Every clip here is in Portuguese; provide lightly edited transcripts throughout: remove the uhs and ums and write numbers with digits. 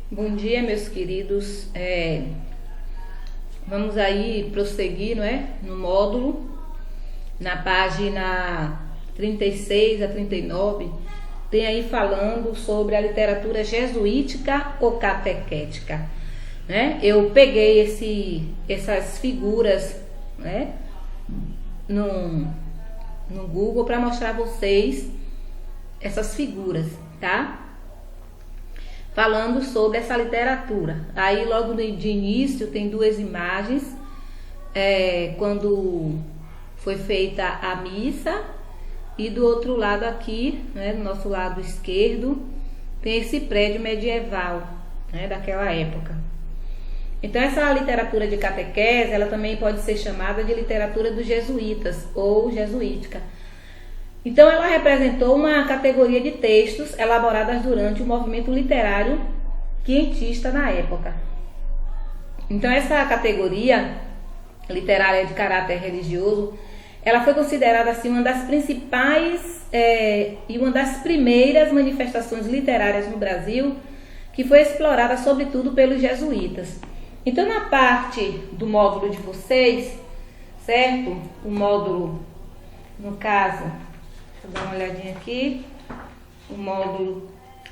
Bom dia, meus queridos. Vamos aí prosseguir, não é? No módulo, na página 36 a 39, tem aí falando sobre a literatura jesuítica ou catequética, né? Eu peguei essas figuras, né, no Google para mostrar a vocês essas figuras, tá? Falando sobre essa literatura. Aí logo de início tem duas imagens, quando foi feita a missa, e do outro lado aqui, né, do nosso lado esquerdo, tem esse prédio medieval, né, daquela época. Então essa literatura de catequese, ela também pode ser chamada de literatura dos jesuítas ou jesuítica. Então ela representou uma categoria de textos elaboradas durante o movimento literário quientista na época. Então essa categoria literária de caráter religioso, ela foi considerada assim uma das principais e uma das primeiras manifestações literárias no Brasil, que foi explorada sobretudo pelos jesuítas. Então na parte do módulo de vocês, certo? O módulo, no caso, deixa eu dar uma olhadinha aqui, o módulo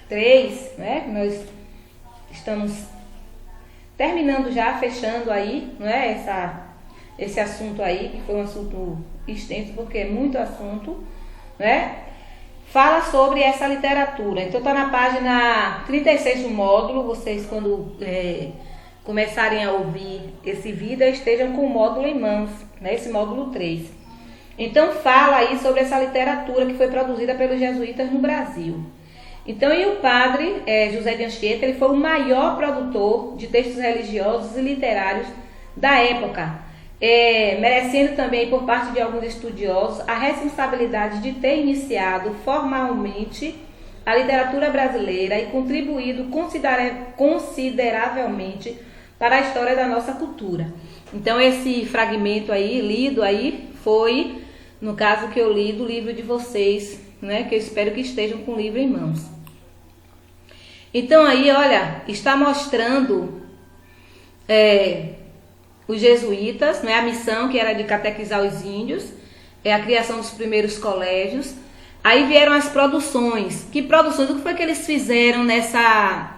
3, né? Nós estamos terminando já, fechando aí, não é? Esse assunto aí, que foi um assunto extenso, porque é muito assunto, né? Fala sobre essa literatura. Então tá na página 36 do módulo. Vocês, quando começarem a ouvir esse vídeo, estejam com o módulo em mãos, né? Esse módulo 3. Então fala aí sobre essa literatura que foi produzida pelos jesuítas no Brasil. Então, e o padre José de Anchieta, ele foi o maior produtor de textos religiosos e literários da época, merecendo também, por parte de alguns estudiosos, a responsabilidade de ter iniciado formalmente a literatura brasileira e contribuído consideravelmente para a história da nossa cultura. Então esse fragmento aí, lido aí, foi, no caso que eu li, do livro de vocês, né, que eu espero que estejam com o livro em mãos. Então aí, olha, está mostrando os jesuítas, né, a missão que era de catequizar os índios, a criação dos primeiros colégios. Aí vieram as produções. Que produções? O que foi que eles fizeram nessa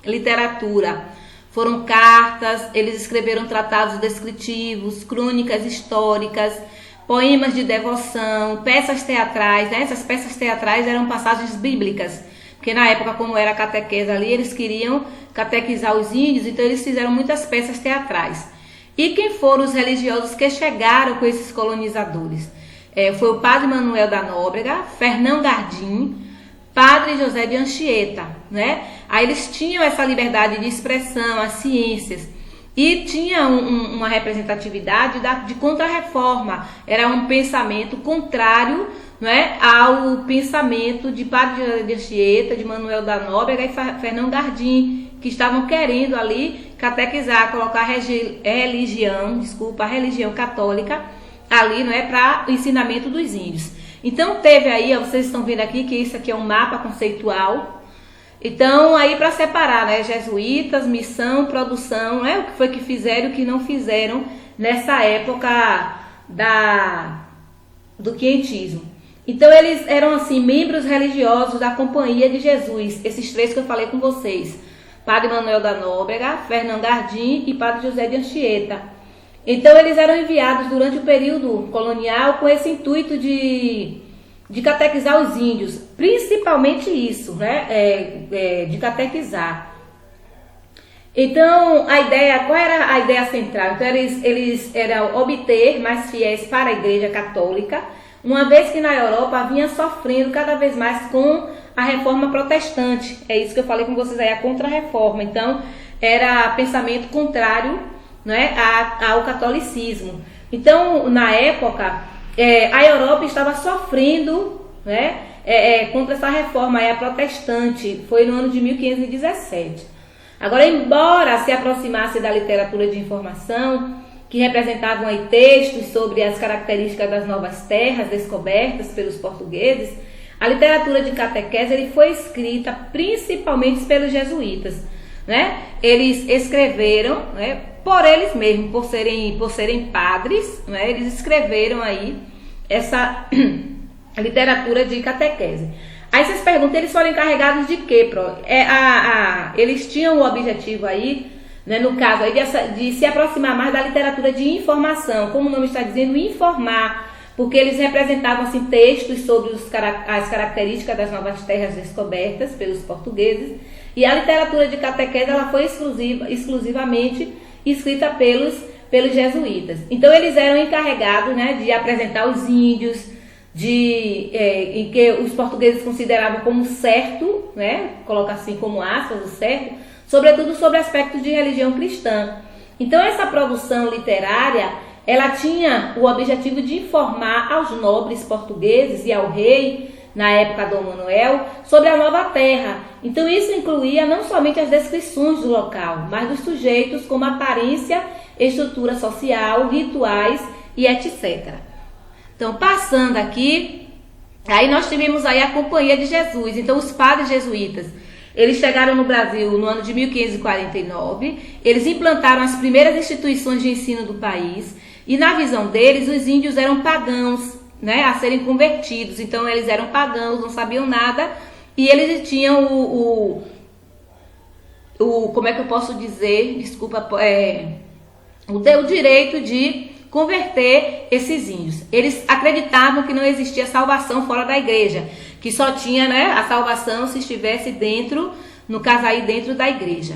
literatura? Foram cartas, eles escreveram tratados descritivos, crônicas históricas, poemas de devoção, peças teatrais, né? Essas peças teatrais eram passagens bíblicas, porque na época, como era a catequese ali, eles queriam catequizar os índios, então eles fizeram muitas peças teatrais. E quem foram os religiosos que chegaram com esses colonizadores? Foi o padre Manuel da Nóbrega, Fernão Gardim, padre José de Anchieta, né? Aí eles tinham essa liberdade de expressão, as ciências, e tinha uma representatividade de contra-reforma. Era um pensamento contrário, né, ao pensamento de padre José de Anchieta, de Manuel da Nóbrega e Fernão Gardim, que estavam querendo ali catequizar, colocar a religião católica ali, não é, para o ensinamento dos índios. Então teve aí, vocês estão vendo aqui que isso aqui é um mapa conceitual. Então aí para separar, né, jesuítas, missão, produção, né, o que foi que fizeram e o que não fizeram nessa época do quientismo. Então eles eram assim membros religiosos da Companhia de Jesus, esses três que eu falei com vocês: padre Manuel da Nóbrega, Fernão Gardim e padre José de Anchieta. Então eles eram enviados durante o período colonial com esse intuito de catequizar os índios, principalmente isso, né, de catequizar. Então qual era a ideia central? Então eles eram obter mais fiéis para a Igreja Católica, uma vez que na Europa vinha sofrendo cada vez mais com a reforma protestante. É isso que eu falei com vocês aí, a contra-reforma. Então era pensamento contrário, né, ao catolicismo. Então na época a Europa estava sofrendo, né, contra essa reforma aí, a protestante. Foi no ano de 1517. Agora, embora se aproximasse da literatura de informação, que representavam aí textos sobre as características das novas terras descobertas pelos portugueses, a literatura de catequese foi escrita principalmente pelos jesuítas, né? Eles escreveram, né, por eles mesmos, por serem padres, né? Eles escreveram aí essa literatura de catequese. Aí vocês perguntam, eles foram encarregados de quê, Pro? Eles tinham o objetivo aí, né, no caso aí, de se aproximar mais da literatura de informação, como o nome está dizendo, informar, porque eles representavam assim, textos sobre as características das novas terras descobertas pelos portugueses, e a literatura de catequese ela foi exclusivamente escrita pelos jesuítas. Então eles eram encarregados, né, de apresentar os índios, em que os portugueses consideravam como certo, né, coloca assim como aspas, o certo, sobretudo sobre aspectos de religião cristã. Então essa produção literária, ela tinha o objetivo de informar aos nobres portugueses e ao rei, na época Dom Manuel, sobre a nova terra. Então isso incluía não somente as descrições do local, mas dos sujeitos como aparência, estrutura social, rituais e etc. Então, passando aqui, aí nós tivemos aí a Companhia de Jesus. Então, os padres jesuítas, eles chegaram no Brasil no ano de 1549, eles implantaram as primeiras instituições de ensino do país, e na visão deles, os índios eram pagãos, né, a serem convertidos. Então, eles eram pagãos, não sabiam nada, e eles tinham como é que eu posso dizer, desculpa, o direito de converter esses índios. Eles acreditavam que não existia salvação fora da igreja, que só tinha, né, a salvação se estivesse dentro, no caso aí, dentro da igreja.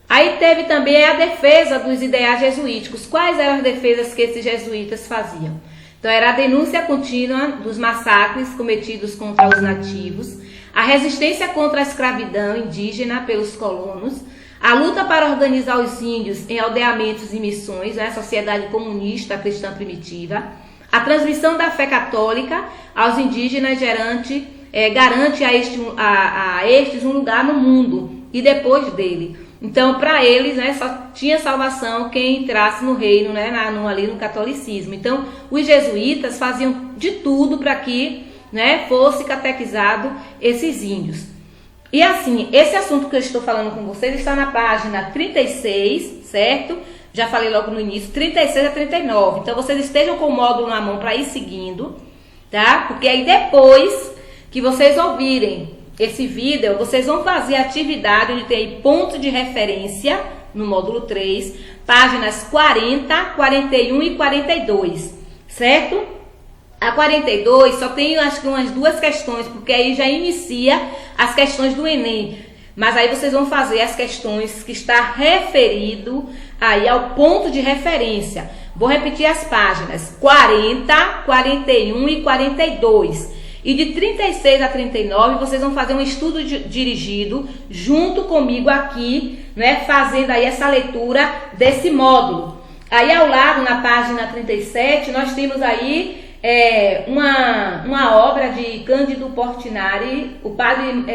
Aí teve também a defesa dos ideais jesuíticos. Quais eram as defesas que esses jesuítas faziam? Então era a denúncia contínua dos massacres cometidos contra os nativos, a resistência contra a escravidão indígena pelos colonos, a luta para organizar os índios em aldeamentos e missões, né, sociedade comunista cristã primitiva, a transmissão da fé católica aos indígenas garante a estes um lugar no mundo e depois dele. Então, para eles, né, só tinha salvação quem entrasse no reino, né, ali no catolicismo. Então, os jesuítas faziam de tudo para que, né, fosse catequizado esses índios. E assim, esse assunto que eu estou falando com vocês está na página 36, certo? Já falei logo no início, 36 a 39. Então, vocês estejam com o módulo na mão para ir seguindo, tá? Porque aí depois que vocês ouvirem esse vídeo, vocês vão fazer a atividade onde tem ponto de referência no módulo 3, páginas 40, 41 e 42, certo? A 42 só tem, acho que umas 2 questões, porque aí já inicia as questões do Enem. Mas aí vocês vão fazer as questões que está referido aí ao ponto de referência. Vou repetir as páginas 40, 41 e 42. E de 36 a 39 vocês vão fazer um estudo dirigido junto comigo aqui, né, fazendo aí essa leitura desse módulo. Aí ao lado, na página 37, nós temos aí uma obra de Cândido Portinari, o padre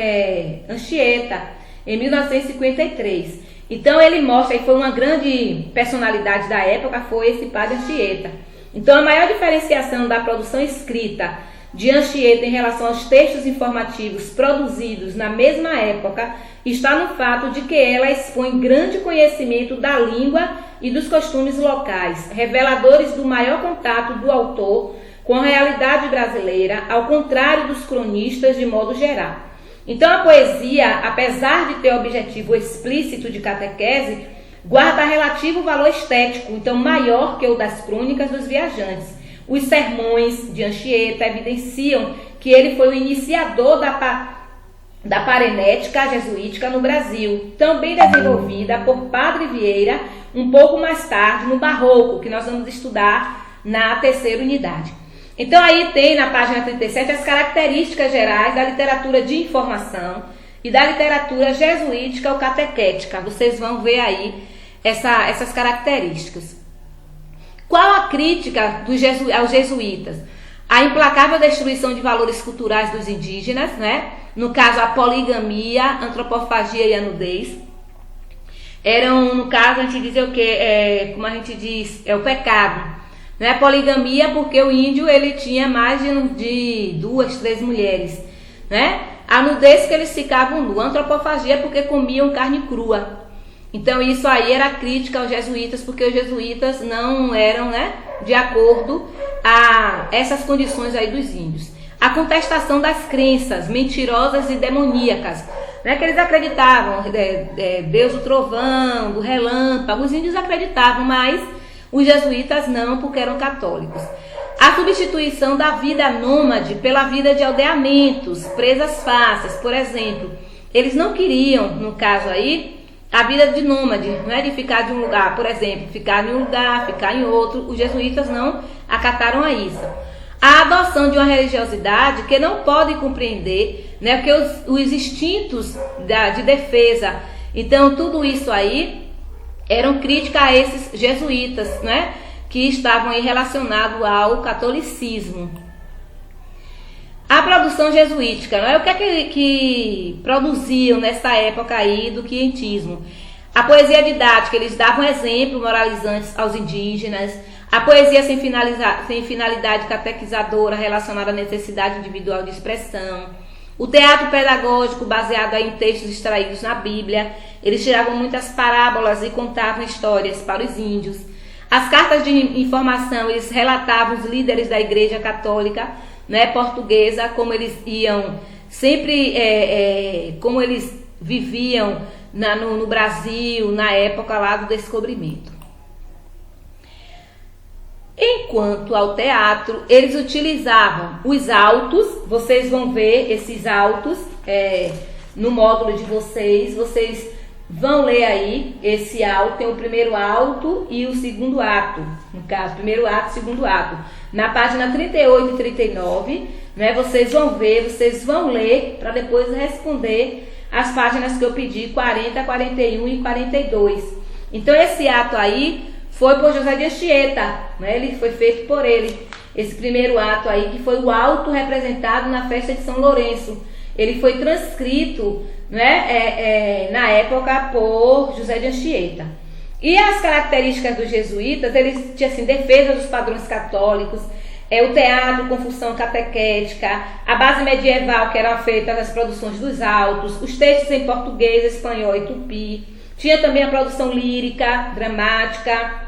Anchieta, em 1953. Então ele mostra, e foi uma grande personalidade da época, foi esse padre Anchieta. Então a maior diferenciação da produção escrita de Anchieta em relação aos textos informativos produzidos na mesma época está no fato de que ela expõe grande conhecimento da língua e dos costumes locais, reveladores do maior contato do autor com a realidade brasileira, ao contrário dos cronistas de modo geral. Então a poesia, apesar de ter objetivo explícito de catequese, guarda relativo valor estético, então maior que o das crônicas dos viajantes. Os sermões de Anchieta evidenciam que ele foi o iniciador da parenética jesuítica no Brasil, também desenvolvida por Padre Vieira um pouco mais tarde no Barroco, que nós vamos estudar na 3ª unidade. Então aí tem na página 37 as características gerais da literatura de informação e da literatura jesuítica ou catequética. Vocês vão ver aí essas características. Qual a crítica aos jesuítas? A implacável destruição de valores culturais dos indígenas, né? No caso, a poligamia, a antropofagia e a nudez. Eram, no caso, a gente diz o quê? Como a gente diz, é o pecado. Né? Poligamia porque o índio ele tinha mais de 2, 3 mulheres. Né? A nudez que eles ficavam nu. Antropofagia porque comiam carne crua. Então isso aí era crítica aos jesuítas, porque os jesuítas não eram, né, de acordo a essas condições aí dos índios. A contestação das crenças mentirosas e demoníacas, né, que eles acreditavam, Deus do trovão, do relâmpago, os índios acreditavam, mas os jesuítas não, porque eram católicos. A substituição da vida nômade pela vida de aldeamentos, presas fáceis, por exemplo. Eles não queriam, no caso aí, a vida de nômade, não é de ficar de um lugar, por exemplo, ficar em um lugar, ficar em outro. Os jesuítas não acataram a isso. A adoção de uma religiosidade que não pode compreender, né, porque os instintos de defesa, então tudo isso aí eram críticas a esses jesuítas, né, que estavam aí relacionados ao catolicismo. A produção jesuítica, não é? O que é que produziam nessa época aí do quientismo? A poesia didática, eles davam exemplos moralizantes aos indígenas. A poesia sem finalidade catequizadora relacionada à necessidade individual de expressão. O teatro pedagógico baseado em textos extraídos na Bíblia. Eles tiravam muitas parábolas e contavam histórias para os índios. As cartas de informação, eles relatavam os líderes da Igreja Católica, né, portuguesa, como eles iam sempre, como eles viviam no Brasil, na época lá do descobrimento. Enquanto ao teatro, eles utilizavam os autos, vocês vão ver esses autos no módulo de vocês vão ler aí esse auto, tem o primeiro auto e o segundo ato, no caso, primeiro ato e segundo ato. Na página 38 e 39, né, vocês vão ver, vocês vão ler para depois responder as páginas que eu pedi, 40, 41 e 42. Então esse ato aí foi por José de Anchieta, né, ele foi feito por ele. Esse primeiro ato aí, que foi o auto representado na festa de São Lourenço. Ele foi transcrito, né, na época por José de Anchieta. E as características dos jesuítas, eles tinham assim, defesa dos padrões católicos, o teatro com função catequética, a base medieval que era feita das produções dos autos, os textos em português, espanhol e tupi. Tinha também a produção lírica, dramática,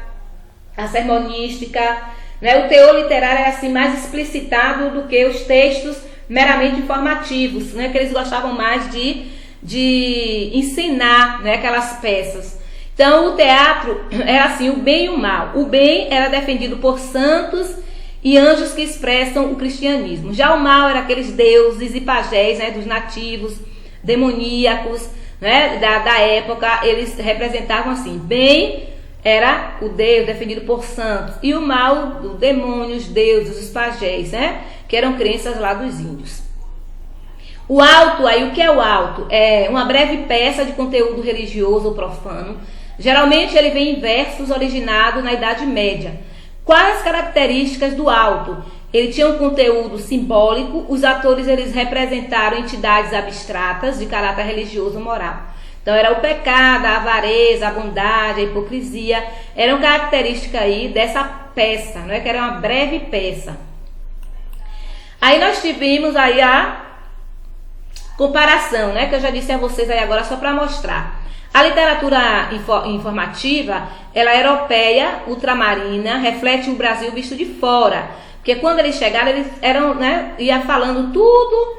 a sermonística, né? O teor literário era assim, mais explicitado do que os textos meramente informativos, né? Que eles gostavam mais de ensinar, né, aquelas peças. Então o teatro era assim, o bem e o mal. O bem era defendido por santos e anjos que expressam o cristianismo. Já o mal era aqueles deuses e pajés, né, dos nativos, demoníacos, né, da época. Eles representavam assim, bem era o Deus defendido por santos e o mal, o demônio, os deuses, os pajés, né, que eram crenças lá dos índios. O alto, aí o que é o alto? É uma breve peça de conteúdo religioso ou profano. Geralmente ele vem em versos originados na Idade Média. Quais as características do alto? Ele tinha um conteúdo simbólico, os atores eles representaram entidades abstratas de caráter religioso ou moral. Então era o pecado, a avareza, a bondade, a hipocrisia, eram características aí dessa peça, não é, que era uma breve peça. Aí nós tivemos aí a comparação, né, que eu já disse a vocês aí agora só para mostrar. A literatura informativa, ela é europeia, ultramarina, reflete o Brasil visto de fora. Porque quando eles chegaram, eles eram, né, ia falando tudo,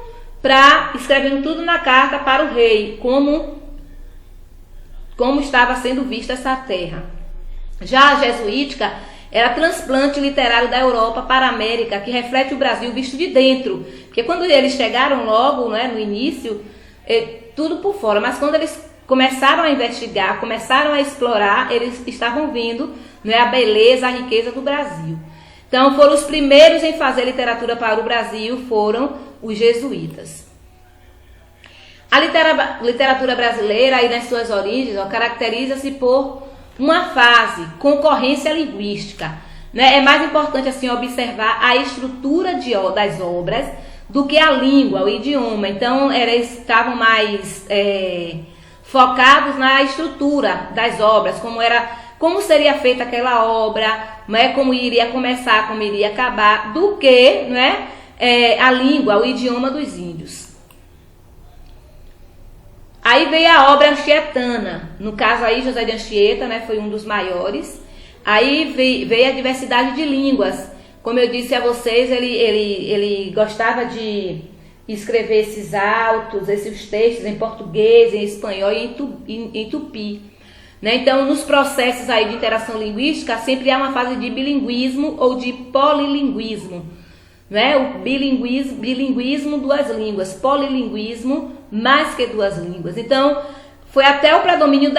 escrevendo tudo na carta para o rei, como estava sendo vista essa terra. Já a jesuítica era transplante literário da Europa para a América, que reflete o Brasil visto de dentro. Porque quando eles chegaram logo, né, no início, tudo por fora, mas quando eles começaram a investigar, começaram a explorar, eles estavam vendo, né, a beleza, a riqueza do Brasil. Então foram os primeiros em fazer literatura para o Brasil, foram os jesuítas. A literatura brasileira, aí nas suas origens, caracteriza-se por uma fase, concorrência linguística. Né? É mais importante assim observar a estrutura das obras do que a língua, o idioma. Então eles estavam mais focados na estrutura das obras, como seria feita aquela obra, né? Como iria começar, como iria acabar, do que, né, a língua, o idioma dos índios. Aí veio a obra anchietana, no caso aí José de Anchieta, né, foi um dos maiores. Aí veio a diversidade de línguas. Como eu disse a vocês, ele gostava de escrever esses autos, esses textos em português, em espanhol e em tupi. Né? Então, nos processos aí de interação linguística, sempre há uma fase de bilinguismo ou de polilinguismo. Né? O bilinguismo, duas línguas, polilinguismo, mais que duas línguas. Então, foi até o predomínio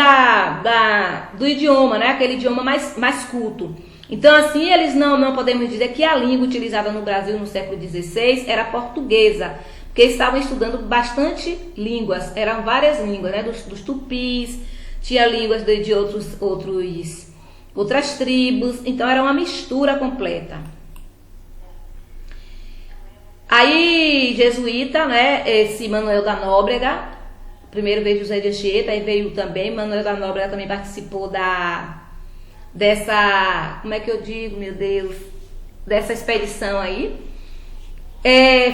do idioma, né? Aquele idioma mais culto. Então, assim, eles não podemos dizer que a língua utilizada no Brasil no século XVI era portuguesa, porque estavam estudando bastante línguas, eram várias línguas, né? Dos tupis, tinha línguas de outras tribos, então era uma mistura completa. Aí, jesuíta, né? Esse Manuel da Nóbrega, primeiro veio José de Anchieta, aí veio também, Manuel da Nóbrega também participou dessa, como é que eu digo, meu Deus, dessa expedição aí.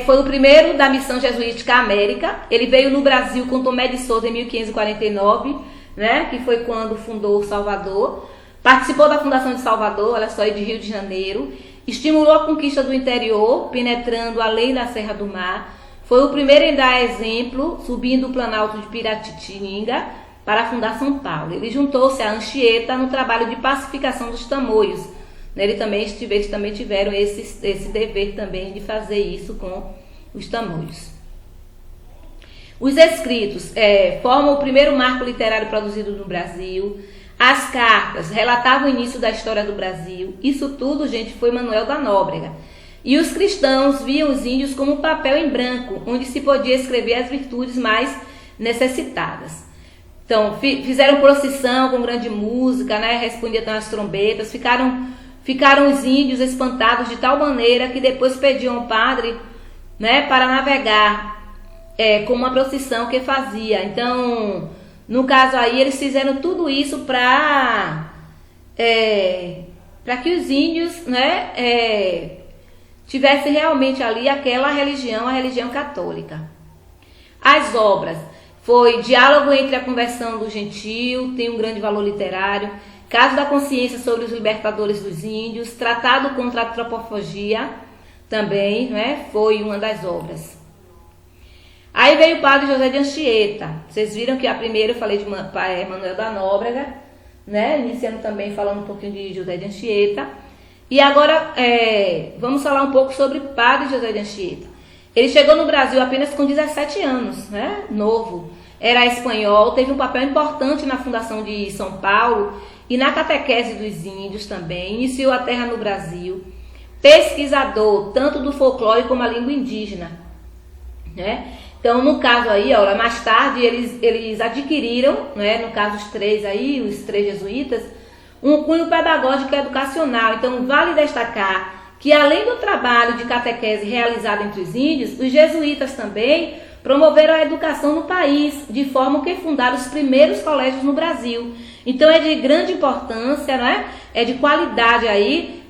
Foi o primeiro da missão jesuítica à América. Ele veio no Brasil com Tomé de Souza em 1549, né, que foi quando fundou Salvador. Participou da fundação de Salvador, olha só, e de Rio de Janeiro. Estimulou a conquista do interior, penetrando além da Serra do Mar. Foi o primeiro em dar exemplo, subindo o Planalto de Piratininga para fundar São Paulo. Ele juntou-se a Anchieta no trabalho de pacificação dos tamoios. Eles também tiveram esse dever também de fazer isso com os tamoios. Os escritos formam o primeiro marco literário produzido no Brasil. As cartas relatavam o início da história do Brasil. Isso tudo, gente, foi Manuel da Nóbrega. E os cristãos viam os índios como um papel em branco, onde se podia escrever as virtudes mais necessitadas. Então, fizeram procissão com grande música, né? Respondiam às trombetas, ficaram os índios espantados de tal maneira que depois pediam ao padre, né, para navegar com uma procissão que fazia. Então, no caso aí, eles fizeram tudo isso para que os índios, né, tivessem realmente ali aquela religião, a religião católica. As obras foi Diálogo entre a Conversão do Gentio, tem um grande valor literário. Caso da Consciência sobre os Libertadores dos Índios, Tratado contra a Antropofagia, também, né, foi uma das obras. Aí veio o padre José de Anchieta. Vocês viram que a primeira eu falei de Manuel da Nóbrega, né, iniciando também falando um pouquinho de José de Anchieta. E agora vamos falar um pouco sobre o padre José de Anchieta. Ele chegou no Brasil apenas com 17 anos, né, novo. Era espanhol, teve um papel importante na fundação de São Paulo e na catequese dos índios também. Iniciou a terra no Brasil. Pesquisador tanto do folclore como a língua indígena, né? Então, no caso aí, mais tarde eles adquiriram, né, no caso os três jesuítas, um cunho pedagógico e educacional. Então, vale destacar que além do trabalho de catequese realizado entre os índios, os jesuítas também promoveram a educação no país, de forma que fundaram os primeiros colégios no Brasil. Então é de grande importância, né? É de qualidade aí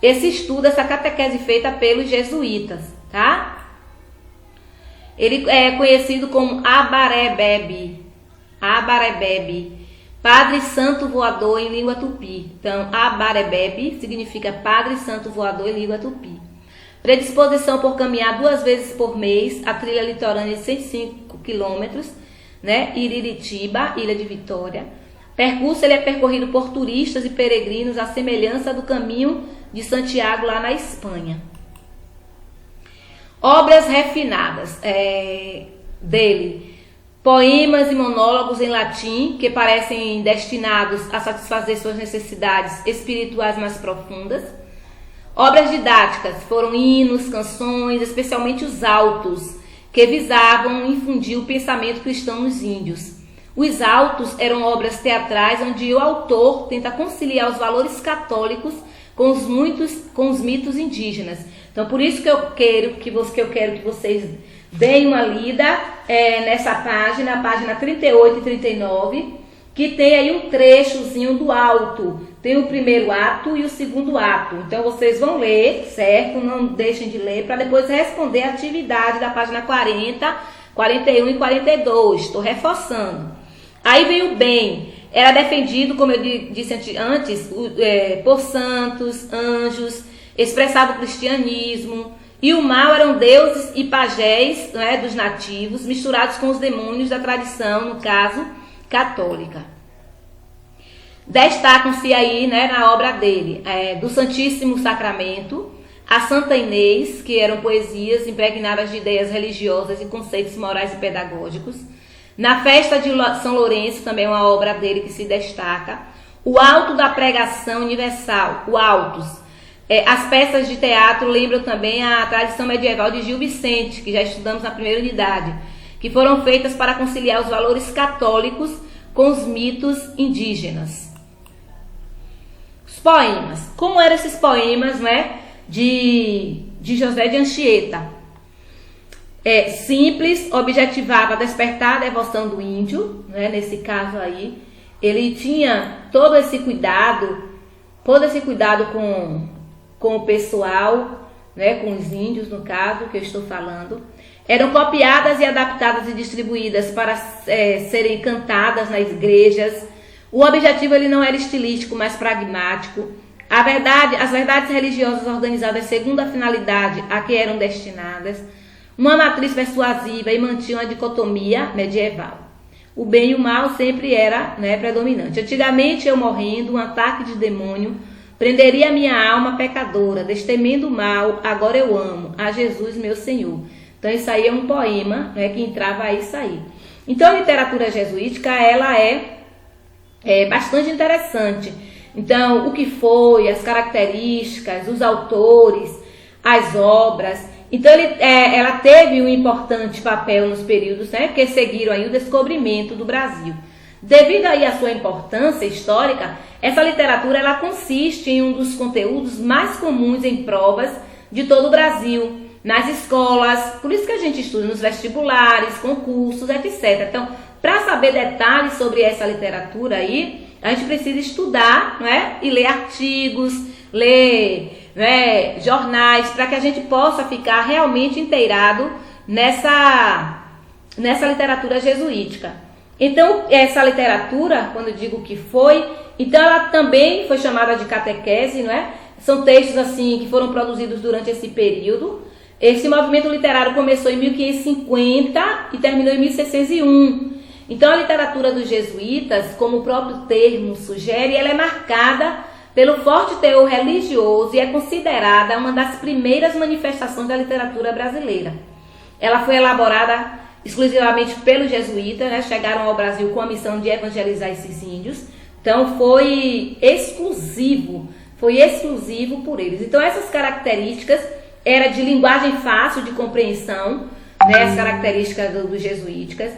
esse estudo, essa catequese feita pelos jesuítas, tá? Ele é conhecido como Abarebebe, Padre Santo Voador em língua tupi. Então, Abarebebe significa Padre Santo Voador em língua tupi. Predisposição por caminhar 2 vezes por mês a trilha litorânea de 105 quilômetros, né? Iriritiba, Ilha de Vitória. Percurso ele é percorrido por turistas e peregrinos à semelhança do caminho de Santiago lá na Espanha. Obras refinadas dele. Poemas e monólogos em latim que parecem destinados a satisfazer suas necessidades espirituais mais profundas. Obras didáticas foram hinos, canções, especialmente os autos, que visavam infundir o pensamento cristão nos índios. Os autos eram obras teatrais onde o autor tenta conciliar os valores católicos com os mitos indígenas. Então, por isso que eu quero que vocês deem uma lida nessa página, a página 38 e 39, que tem aí um trechozinho do alto. Tem o primeiro ato e o segundo ato. Então, vocês vão ler, certo? Não deixem de ler, para depois responder a atividade da página 40, 41 e 42, estou reforçando. Aí vem o bem, era defendido, como eu disse antes, por santos, anjos, expressava o cristianismo, e o mal eram deuses e pajés, né, dos nativos, misturados com os demônios da tradição, no caso, católica. Destacam-se aí, né, na obra dele, do Santíssimo Sacramento, a Santa Inês, que eram poesias impregnadas de ideias religiosas e conceitos morais e pedagógicos. Na festa de São Lourenço, também é uma obra dele que se destaca. O Alto da Pregação Universal, o Autos. As peças de teatro lembram também a tradição medieval de Gil Vicente, que já estudamos na primeira unidade, que foram feitas para conciliar os valores católicos com os mitos indígenas. Os poemas. Como eram esses poemas, né, de José de Anchieta? Simples, objetivava despertar a devoção do índio, né, nesse caso aí. Ele tinha todo esse cuidado com o pessoal, né, com os índios, no caso, que eu estou falando. Eram copiadas e adaptadas e distribuídas para serem cantadas nas igrejas. O objetivo ele não era estilístico, mas pragmático. As verdades religiosas organizadas segundo a finalidade a que eram destinadas, uma matriz persuasiva e mantinha uma dicotomia medieval. O bem e o mal sempre era, né, predominante. Antigamente eu morrendo, um ataque de demônio prenderia a minha alma pecadora, destemendo o mal, agora eu amo a Jesus meu Senhor. Então isso aí é um poema, né, que entrava a isso aí. Então a literatura jesuítica ela é bastante interessante. Então o que foi, as características, os autores, as obras. Então ela teve um importante papel nos períodos, né, que seguiram aí o descobrimento do Brasil. Devido aí à sua importância histórica, essa literatura ela consiste em um dos conteúdos mais comuns em provas de todo o Brasil, nas escolas, por isso que a gente estuda nos vestibulares, concursos, etc. Então, para saber detalhes sobre essa literatura aí, a gente precisa estudar, né, e ler artigos, ler, né, jornais, para que a gente possa ficar realmente inteirado nessa literatura jesuítica. Então, essa literatura, quando eu digo que foi, então ela também foi chamada de catequese, não é? São textos assim que foram produzidos durante esse período. Esse movimento literário começou em 1550 e terminou em 1601. Então, a literatura dos jesuítas, como o próprio termo sugere, ela é marcada pelo forte teor religioso e é considerada uma das primeiras manifestações da literatura brasileira. Ela foi elaborada exclusivamente pelos jesuítas, né? Chegaram ao Brasil com a missão de evangelizar esses índios. Então foi exclusivo por eles. Então essas características eram de linguagem fácil de compreensão, né? As características dos jesuíticas,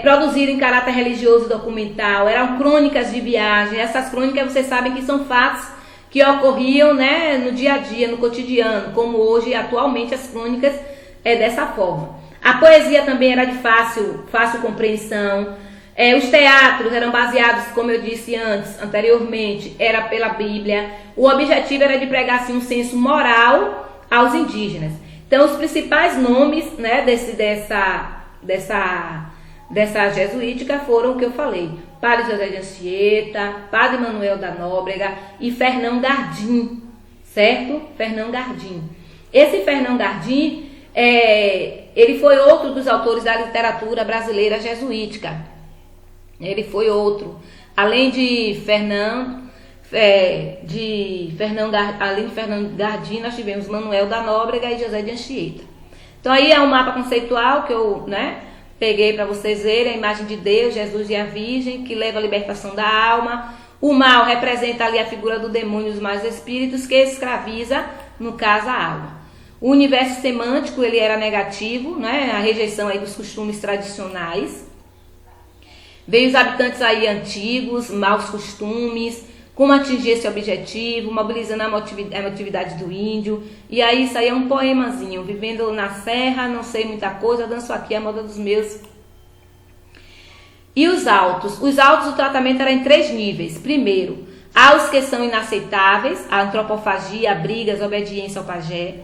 produziram em caráter religioso e documental, eram crônicas de viagem. Essas crônicas vocês sabem que são fatos que ocorriam, né, no dia a dia, no cotidiano, como hoje atualmente as crônicas dessa forma. A poesia também era de fácil compreensão. Os teatros eram baseados, como eu disse anteriormente, era pela Bíblia. O objetivo era de pregar assim, um senso moral aos indígenas. Então, os principais nomes, né, dessa jesuítica foram o que eu falei: Padre José de Anchieta, Padre Manuel da Nóbrega e Fernão Gardim, certo? Fernão Gardim. Esse Fernão Gardim ele foi outro dos autores da literatura brasileira jesuítica. Ele foi outro. Além de Fernão Gardim, nós tivemos Manuel da Nóbrega e José de Anchieta. Então aí é um mapa conceitual que eu, né, peguei para vocês verem a imagem de Deus, Jesus e a Virgem, que leva a libertação da alma. O mal representa ali a figura do demônio e os maus espíritos, que escraviza, no caso, a alma. O universo semântico, ele era negativo, né? A rejeição aí dos costumes tradicionais. Veio os habitantes aí antigos, maus costumes, como atingir esse objetivo, mobilizando a emotividade do índio. E aí isso aí é um poemazinho: vivendo na serra, não sei muita coisa, danço aqui a moda dos meus. E os autos? Os autos, o tratamento era em 3 níveis. Primeiro, há os que são inaceitáveis: a antropofagia, brigas, obediência ao pajé.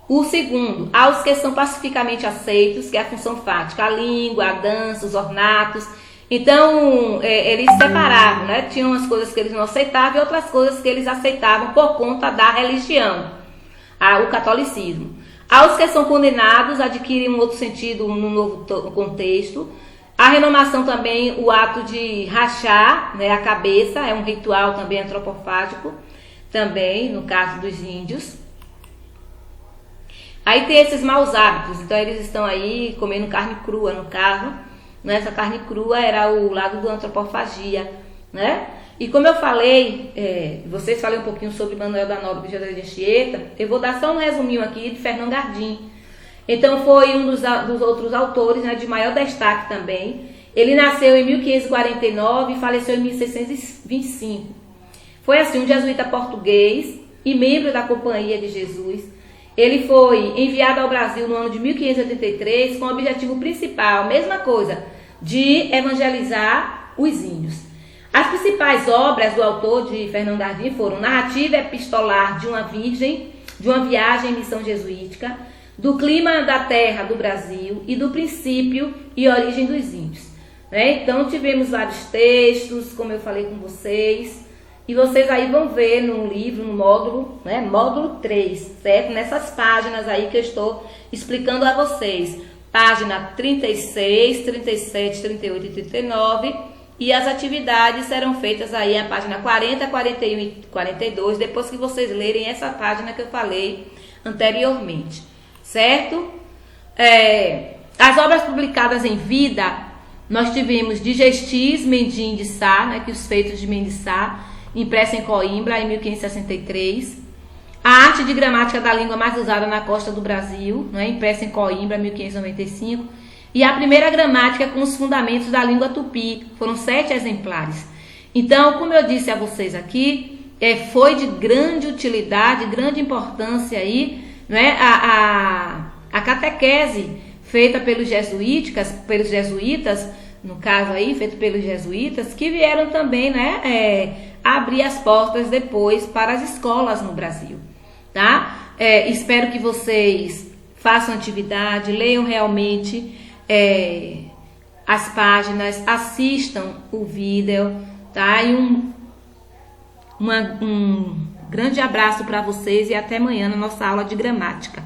O segundo, há os que são pacificamente aceitos, que é a função fática, a língua, a dança, os ornatos. Então, eles separavam, né? Tinham umas coisas que eles não aceitavam e outras coisas que eles aceitavam por conta da religião, o catolicismo. Há os que são condenados, adquirem um outro sentido no novo contexto. A renomação também, o ato de rachar, né, a cabeça, é um ritual também antropofágico, também no caso dos índios. Aí tem esses maus hábitos, então eles estão aí comendo carne crua, no caso, né? Essa carne crua era o lado do antropofagia, né? E como eu falei, vocês falei um pouquinho sobre Manuel da Nóbrega e José de Anchieta, eu vou dar só um resuminho aqui de Fernão Gardim. Então foi um dos outros autores, né, de maior destaque também. Ele nasceu em 1549 e faleceu em 1625. Foi assim, um jesuíta português e membro da Companhia de Jesus. Ele foi enviado ao Brasil no ano de 1583 com o objetivo principal, mesma coisa, de evangelizar os índios. As principais obras do autor de Fernão Gardim foram Narrativa Epistolar de uma Virgem, de uma Viagem em Missão Jesuítica, do Clima da Terra do Brasil e do Princípio e Origem dos Índios. Né? Então tivemos vários textos, como eu falei com vocês. E vocês aí vão ver no livro, no módulo, né, módulo 3, certo? Nessas páginas aí que eu estou explicando a vocês. Página 36, 37, 38 e 39. E as atividades serão feitas aí a página 40, 41 e 42, depois que vocês lerem essa página que eu falei anteriormente, certo? As obras publicadas em vida, nós tivemos Digestis, Mendim de Sá, né, que os feitos de Mendim de Sá, impressa em Coimbra, em 1563. A arte de gramática da língua mais usada na costa do Brasil, né, impressa em Coimbra, 1595. E a primeira gramática com os fundamentos da língua tupi, foram 7 exemplares. Então, como eu disse a vocês aqui, foi de grande utilidade, grande importância aí, né, a catequese feita pelos jesuítas, no caso aí, feito pelos jesuítas, que vieram também, né, abrir as portas depois para as escolas no Brasil, tá? Espero que vocês façam atividade, leiam realmente as páginas, assistam o vídeo, tá? E um grande abraço para vocês e até amanhã na nossa aula de gramática.